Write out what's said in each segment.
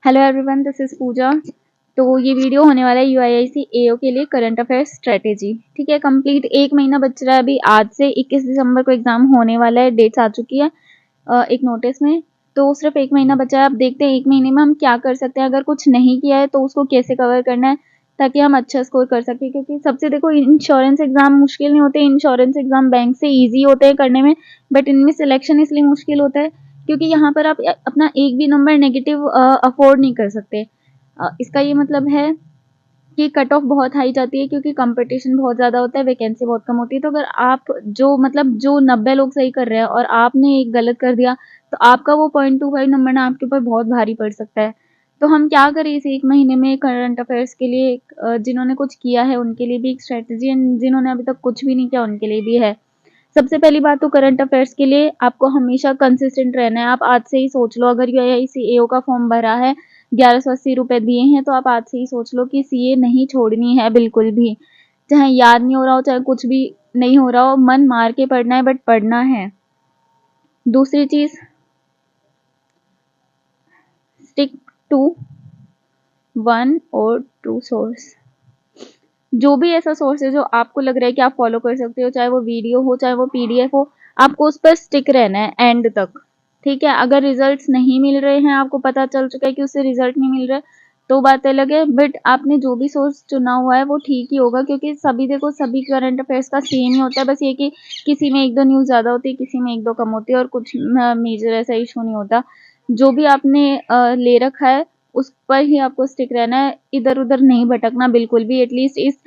Hello everyone, this is पूजा। तो ये video होने वाला है यूआईआईसी एओ के लिए करंट अफेयर्स स्ट्रेटेजी। ठीक है, कंप्लीट एक महीना बच रहा है अभी। आज से 21 दिसंबर को एग्जाम होने वाला है, डेट्स आ चुकी है एक नोटिस में। तो सिर्फ एक महीना बचा है। अब देखते हैं एक महीने में हम क्या कर सकते हैं। अगर कुछ नहीं किया है तो उसको कैसे कवर करना है ताकि हम अच्छा स्कोर कर सकें। क्योंकि सबसे देखो, इंश्योरेंस एग्जाम मुश्किल नहीं होते, इंश्योरेंस एग्जाम बैंक से ईजी होते हैं करने में, बट इनमें सिलेक्शन इसलिए मुश्किल होता है क्योंकि यहाँ पर आप अपना एक भी नंबर नेगेटिव अफोर्ड नहीं कर सकते। इसका ये मतलब है कि कट ऑफ बहुत हाई जाती है क्योंकि कंपटीशन बहुत ज़्यादा होता है, वैकेंसी बहुत कम होती है। तो अगर आप जो 90 लोग सही कर रहे हैं और आपने एक गलत कर दिया तो आपका वो 0.25 नंबर ना आपके ऊपर बहुत भारी पड़ सकता है। तो हम क्या करें इस एक महीने में करंट अफेयर्स के लिए। जिन्होंने कुछ किया है उनके लिए भी एक स्ट्रेटजी है, जिन्होंने अभी तक कुछ भी नहीं किया उनके लिए भी है। सबसे पहली बात तो करंट अफेयर्स के लिए आपको हमेशा कंसिस्टेंट रहना है। आप आज से ही सोच लो, अगर यूआईआईसीएओ का फॉर्म भरा है, 1180 रुपए दिए हैं, तो आप आज से ही सोच लो कि सीए नहीं छोड़नी है बिल्कुल भी। चाहे याद नहीं हो रहा हो, चाहे कुछ भी नहीं हो रहा हो, मन मार के पढ़ना है, बट पढ़ना है। दूसरी चीज, स्टिक टू वन और टू सोर्स। जो भी ऐसा सोर्स है जो आपको लग रहा है कि आप फॉलो कर सकते हो, चाहे वो वीडियो हो चाहे वो पीडीएफ हो, आपको उस पर स्टिक रहना है एंड तक। ठीक है, अगर रिजल्ट्स नहीं मिल रहे हैं, आपको पता चल चुका है कि उससे रिजल्ट नहीं मिल रहा है, तो बात अलग है, बट आपने जो भी सोर्स चुना हुआ है वो ठीक ही होगा। क्योंकि सभी करंट अफेयर्स का सेम ही होता है, बस ये कि किसी में एक दो न्यूज ज्यादा होती है, किसी में एक दो कम होती है, और कुछ मेजर ऐसा इशू नहीं होता। जो भी आपने ले रखा है उस पर ही आपको स्टिक रहना है, इधर उधर नहीं भटकना बिल्कुल भी। एटलीस्ट इस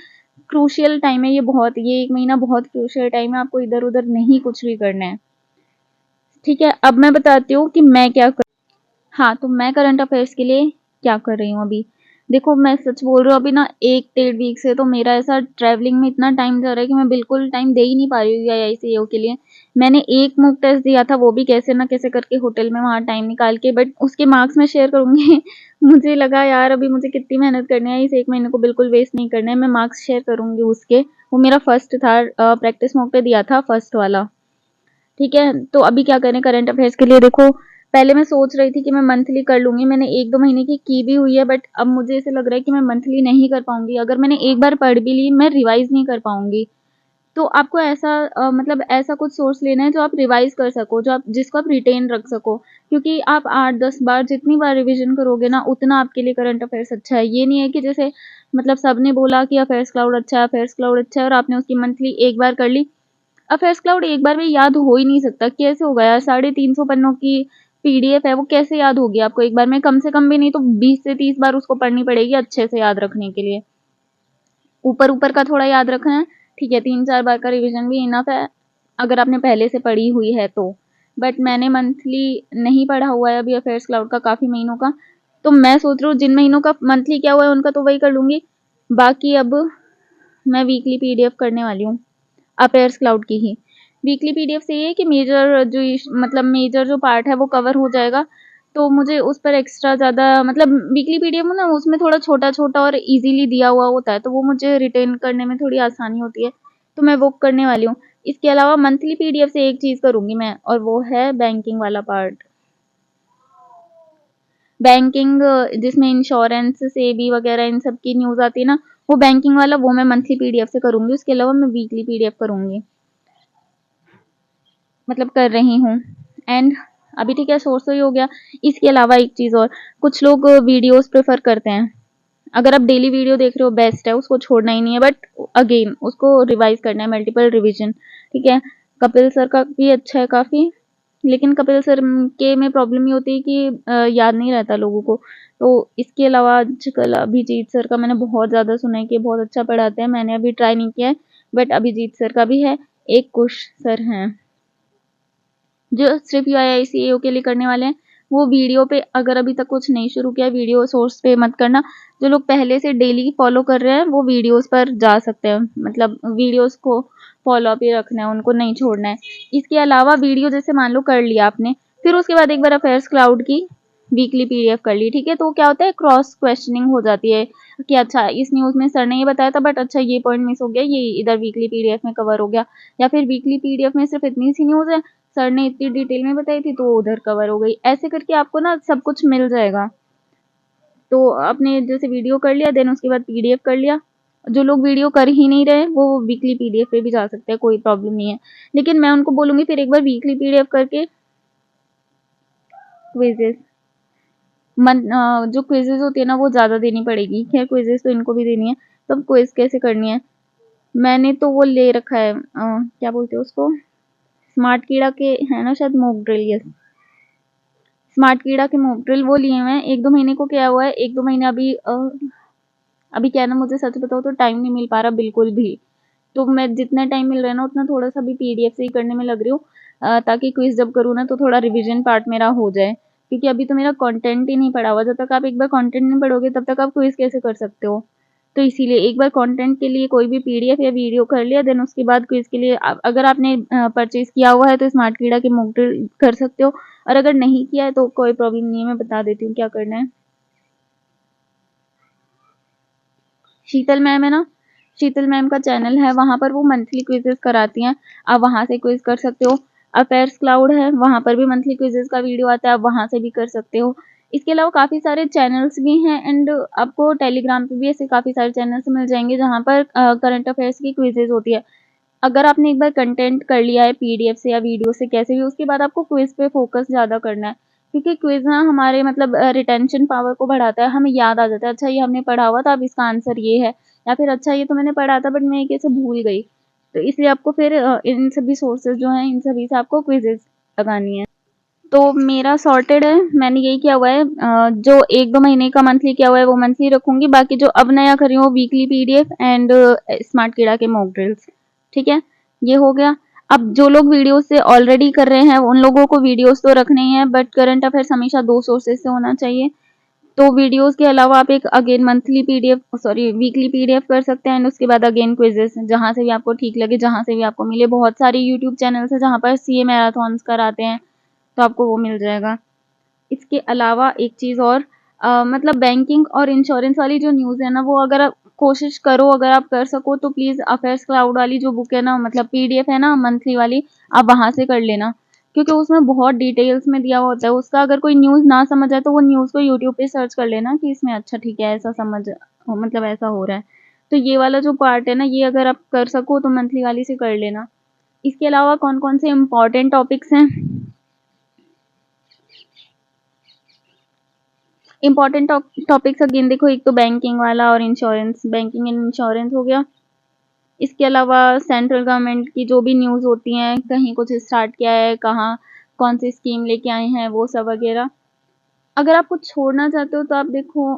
क्रूशियल टाइम है, ये एक महीना बहुत क्रूशियल टाइम है, आपको इधर उधर नहीं कुछ भी करना है। ठीक है, अब मैं बताती हूँ कि मैं क्या कर हाँ, तो मैं करंट अफेयर्स के लिए क्या कर रही हूँ अभी। देखो, मैं सच बोल रही हूँ, अभी ना 1 डेढ़ वीक से तो मेरा ऐसा ट्रैवलिंग में इतना टाइम जा रहा है कि मैं बिल्कुल टाइम दे ही नहीं पा रही हूँ यूआईआईसीएओ के लिए। मैंने एक मॉक टेस्ट दिया था, वो भी कैसे ना कैसे करके होटल में वहाँ टाइम निकाल के, बट उसके मार्क्स मैं शेयर करूंगी। मुझे लगा यार अभी मुझे कितनी मेहनत करनी है, इस एक महीने को बिल्कुल वेस्ट नहीं करना है। मैं मार्क्स शेयर करूंगी उसके। वो मेरा फर्स्ट था, प्रैक्टिस मॉक पे दिया था फर्स्ट वाला। ठीक है, तो अभी क्या करें करंट अफेयर्स के लिए। देखो, पहले मैं सोच रही थी कि मैं मंथली कर लूंगी, मैंने 1-2 महीने की भी हुई है, बट अब मुझे ऐसे लग रहा है कि मैं मंथली नहीं कर पाऊंगी। अगर मैंने एक बार पढ़ भी ली, मैं रिवाइज नहीं कर पाऊंगी। तो आपको ऐसा मतलब ऐसा कुछ सोर्स लेना है जो आप रिवाइज कर सको, जिसको आप रिटेन रख सको। क्योंकि आप 8-10 बार जितनी बार रिवीजन करोगे ना, उतना आपके लिए करंट अफेयर्स अच्छा है। ये नहीं है कि जैसे मतलब सबने बोला कि अफेयर्स क्लाउड अच्छा है, अफेयर्स क्लाउड अच्छा है, और आपने उसकी मंथली एक बार कर ली। अफेयर्स क्लाउड एक बार में याद हो ही नहीं सकता, कैसे होगा यार? 350 पन्नों की पीडीएफ है, वो कैसे याद होगी आपको एक बार में? कम से कम भी नहीं तो 20 से 30 बार उसको पढ़नी पड़ेगी अच्छे से याद रखने के लिए। ऊपर ऊपर का थोड़ा याद रखना है, ठीक है, 3-4 बार का रिवीजन भी इनफ है अगर आपने पहले से पढ़ी हुई है तो। बट मैंने मंथली नहीं पढ़ा हुआ है अभी अफेयर्स क्लाउड का काफी महीनों का, तो मैं सोच रही हूँ जिन महीनों का मंथली क्या हुआ है उनका तो वही कर लूंगी। बाकी अब मैं वीकली पीडीएफ करने वाली हूँ अफेयर्स क्लाउड की ही। वीकली पीडीएफ से ये है कि मेजर जो पार्ट है वो कवर हो जाएगा। तो मुझे उस पर एक्स्ट्रा ज़्यादा मतलब वीकली पीडीएफ ना उसमें थोड़ा छोटा छोटा और इजीली दिया हुआ होता है, तो वो मुझे रिटेन करने में थोड़ी आसानी होती है, तो मैं वो करने वाली हूँ। इसके अलावा मंथली पीडीएफ से एक चीज़ करूँगी मैं, और वो है बैंकिंग वाला पार्ट। बैंकिंग जिसमें इंश्योरेंस सेबी वगैरह इन सब की न्यूज़ आती है ना, वो बैंकिंग वाला वो मैं मंथली पीडीएफ से करूँगी। उसके अलावा मैं वीकली पीडीएफ करूँगी, मतलब कर रही हूँ। एंड अभी ठीक है, सोर्स तो ही हो गया। इसके अलावा एक चीज़ और, कुछ लोग वीडियोस प्रेफर करते हैं। अगर आप डेली वीडियो देख रहे हो बेस्ट है, उसको छोड़ना ही नहीं है, बट अगेन उसको रिवाइज करना है, मल्टीपल रिविजन। ठीक है, कपिल सर का भी अच्छा है काफ़ी, लेकिन कपिल सर के में प्रॉब्लम ये होती है कि याद नहीं रहता लोगों को। तो इसके अलावा आजकल अभिजीत सर का मैंने बहुत ज़्यादा सुना है कि बहुत अच्छा पढ़ाते हैं, मैंने अभी ट्राई नहीं किया है, बट अभिजीत सर का भी है। एक कुश सर हैं जो सिर्फ यूआईआईसीएओ के लिए करने वाले हैं। वो वीडियो पे अगर अभी तक कुछ नहीं शुरू किया, वीडियो सोर्स पे मत करना। जो लोग पहले से डेली फॉलो कर रहे हैं वो वीडियोस पर जा सकते हैं, मतलब वीडियोस को फॉलो अप ही रखना है, उनको नहीं छोड़ना है। इसके अलावा वीडियो जैसे मान लो कर लिया आपने, फिर उसके बाद एक बार अफेयर्स क्लाउड की वीकली पीडीएफ कर ली, ठीक है, तो क्या होता है क्रॉस क्वेश्चनिंग हो जाती है कि अच्छा इस न्यूज़ में सर ने ये बताया था, बट अच्छा ये पॉइंट मिस हो गया, ये इधर वीकली पीडीएफ में कवर हो गया। या फिर वीकली पीडीएफ में सिर्फ इतनी सी न्यूज़ है, सर ने इतनी डिटेल में बताई थी तो उधर कवर हो गई। ऐसे करके आपको ना सब कुछ मिल जाएगा। तो आपने जैसे वीडियो कर लिया, देन उसके बाद पीडीएफ कर लिया। जो लोग वीडियो कर ही नहीं रहे वो वीकली पीडीएफ पे भी जा सकते हैं, कोई प्रॉब्लम नहीं है। लेकिन मैं उनको बोलूंगी फिर एक बार वीकली पीडीएफ करके क्विजेस जो क्विजेस होती है ना वो ज़्यादा देनी पड़ेगी। खैर क्विजेस तो इनको भी देनी है, तो अब क्विज कैसे करनी है, मैंने तो वो ले रखा है, क्या बोलते हैं उसको, स्मार्ट कीड़ा के है ना शायद, मॉक ड्रिल। यस, स्मार्ट कीड़ा के मॉक ड्रिल वो लिए हुए हैं। 1-2 महीने को क्या हुआ है, 1-2 महीने अभी क्या है ना, मुझे सच बताओ तो टाइम नहीं मिल पा रहा बिल्कुल भी। तो मैं जितना टाइम मिल रहा है ना उतना थोड़ा सा भी पीडीएफ से ही करने में लग रही हूँ, ताकि क्विज जब करूँ ना तो थोड़ा रिवीजन पार्ट मेरा हो जाए, क्योंकि अभी तो मेरा कंटेंट ही नहीं पढ़ा हुआ। जब तक आप एक बार कंटेंट नहीं पढ़ोगे तब तक आप क्विज कैसे कर सकते हो। तो इसीलिए एक बार कंटेंट के लिए कोई भी पीडीएफ या वीडियो कर लिया, देन उसके बाद क्विज के लिए अगर आपने परचेज किया हुआ है तो स्मार्ट कीड़ा के मॉक ड्रिल कर सकते हो, और अगर नहीं किया है तो कोई प्रॉब्लम नहीं है, मैं बता देती हूँ क्या करना है। शीतल मैम है ना, शीतल मैम का चैनल है, वहाँ पर वो मंथली क्विजेस कराती हैं, आप वहाँ से क्विज कर सकते हो। अफेयर्स क्लाउड है, वहाँ पर भी मंथली क्विजेस का वीडियो आता है, आप वहाँ से भी कर सकते हो। इसके अलावा काफ़ी सारे चैनल्स भी हैं, एंड आपको टेलीग्राम पे भी ऐसे काफ़ी सारे चैनल्स मिल जाएंगे जहाँ पर करंट अफेयर्स की क्विजेज होती है। अगर आपने एक बार कंटेंट कर लिया है पीडीएफ से या वीडियो से कैसे भी, उसके बाद आपको क्विज पे फोकस ज़्यादा करना है, क्योंकि क्विज ना हमारे मतलब रिटेंशन पावर को बढ़ाता है, हमें याद आ जाता है, अच्छा ये हमने पढ़ा हुआ था, अब इसका आंसर ये है, या फिर अच्छा ये तो मैंने पढ़ा था बट मैं ये कैसे भूल गई। तो इसलिए आपको फिर इन सभी सोर्सेज जो हैं इन सभी से आपको क्विजेज लगानी है। तो मेरा सॉर्टेड है, मैंने यही किया हुआ है, जो 1-2 महीने का मंथली किया हुआ है वो मंथली रखूंगी, बाकी जो अब नया कर रही हूँ वीकली पीडीएफ एंड स्मार्ट कीड़ा के मॉक ड्रिल्स। ठीक है, ये हो गया। अब जो लोग वीडियो से ऑलरेडी कर रहे हैं उन लोगों को वीडियोस तो रखने ही है, बट करंट अफेयर्स हमेशा 2 सोर्सेज से होना चाहिए। तो वीडियोस के अलावा आप एक again monthly PDF sorry weekly PDF कर सकते हैं, एंड उसके बाद अगेन क्विजेस, जहां से भी आपको ठीक लगे, जहां से भी आपको मिले। बहुत सारे यूट्यूब चैनल्स है जहां पर सीए मैराथन्स कराते हैं, तो आपको वो मिल जाएगा। इसके अलावा एक चीज़ और, मतलब बैंकिंग और इंश्योरेंस वाली जो न्यूज़ है ना, वो अगर आप कोशिश करो, अगर आप कर सको तो प्लीज़ अफेयर्स क्लाउड वाली जो बुक है ना, मतलब पीडीएफ है ना मंथली वाली, आप वहाँ से कर लेना, क्योंकि उसमें बहुत डिटेल्स में दिया हुआ होता है उसका। अगर कोई न्यूज़ ना समझ आए तो वो न्यूज़ को यूट्यूब पे सर्च कर लेना कि इसमें अच्छा ठीक है ऐसा समझ, मतलब ऐसा हो रहा है। तो ये वाला जो पार्ट है ना, ये अगर आप कर सको तो मंथली वाली से कर लेना। इसके अलावा कौन कौन से इम्पॉर्टेंट टॉपिक्स हैं, इम्पॉर्टेंट टॉपिक्स अगेन देखो, एक तो बैंकिंग वाला और इंश्योरेंस, बैंकिंग एंड इंश्योरेंस हो गया। इसके अलावा सेंट्रल गवर्नमेंट की जो भी न्यूज़ होती हैं, कहीं कुछ स्टार्ट किया है, कहाँ कौन सी स्कीम लेके आए हैं, वो सब वगैरह। अगर आप कुछ छोड़ना चाहते हो तो आप देखो,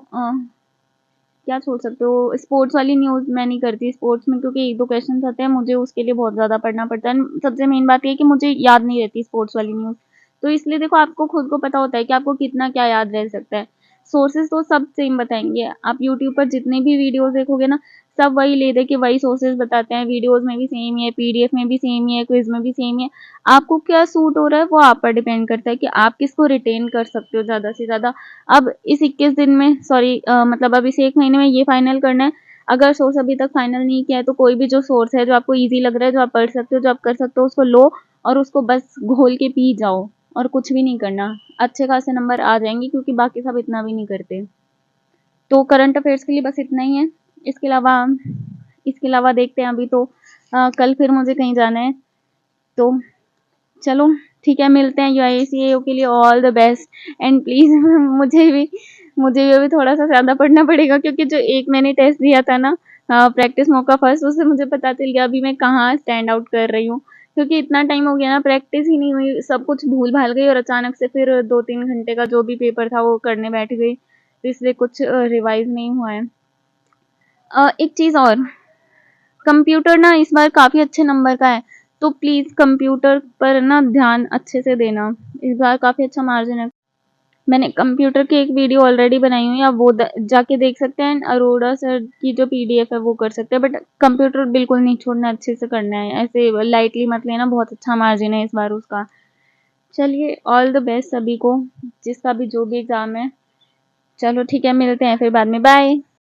क्या छोड़ सकते हो, स्पोर्ट्स वाली न्यूज़ मैं नहीं करती स्पोर्ट्स में, क्योंकि 1-2 क्वेश्चन आते हैं, मुझे उसके लिए बहुत ज़्यादा पढ़ना पड़ता है। सबसे मेन बात ये है कि मुझे याद नहीं रहती स्पोर्ट्स वाली न्यूज़, तो इसलिए देखो आपको खुद को पता होता है कि आपको कितना क्या याद रह सकता है। सोर्सेज तो सब सेम बताएंगे, आप यूट्यूब पर जितने भी वीडियोस देखोगे ना, सब वही ले दे के वही सोर्सेज बताते हैं, वीडियोस में भी सेम ही है, पीडीएफ में भी सेम ही है, क्विज में भी सेम ही है। आपको क्या सूट हो रहा है वो आप पर डिपेंड करता है कि आप किसको रिटेन कर सकते हो ज़्यादा से ज़्यादा। अब इस 21 दिन में मतलब अब इस 1 महीने में ये फाइनल करना है। अगर सोर्स अभी तक फाइनल नहीं किया है तो कोई भी जो सोर्स है जो आपको ईजी लग रहा है, जो आप पढ़ सकते हो, जो आप कर सकते हो, उसको लो और उसको बस घोल के पी जाओ, और कुछ भी नहीं करना। अच्छे खासे नंबर आ जाएंगे, क्योंकि बाकी सब इतना भी नहीं करते। तो करंट अफेयर्स के लिए बस इतना ही है। इसके अलावा देखते हैं, अभी तो कल फिर मुझे कहीं जाना है, तो चलो ठीक है, मिलते हैं। यूआईसीएओ के लिए all the best, and please मुझे भी अभी थोड़ा सा ज़्यादा पढ़ना पड़ेगा, क्योंकि जो एक मैंने टेस्ट दिया था ना, प्रैक्टिस मौका फर्स्ट, उससे मुझे पता चल गया अभी मैं कहाँ स्टैंड आउट कर रही हूँ, क्योंकि इतना टाइम हो गया ना, प्रैक्टिस ही नहीं हुई, सब कुछ भूल भाल गई, और अचानक से फिर 2-3 घंटे का जो भी पेपर था वो करने बैठ गई, तो इसलिए कुछ रिवाइज नहीं हुआ है। एक चीज़ और, कंप्यूटर ना इस बार काफ़ी अच्छे नंबर का है, तो प्लीज़ कंप्यूटर पर ना ध्यान अच्छे से देना, इस बार काफ़ी अच्छा मार्जिन है। मैंने कंप्यूटर की एक वीडियो ऑलरेडी बनाई हुई है, आप वो जाके देख सकते हैं। अरोड़ा सर की जो पीडीएफ है वो कर सकते हैं, बट कंप्यूटर बिल्कुल नहीं छोड़ना, अच्छे से करना है, ऐसे लाइटली मत लेना, बहुत अच्छा मार्जिन है इस बार उसका। चलिए, ऑल द बेस्ट सभी को, जिसका भी जो भी एग्ज़ाम है। चलो ठीक है, मिलते हैं फिर बाद में, बाय।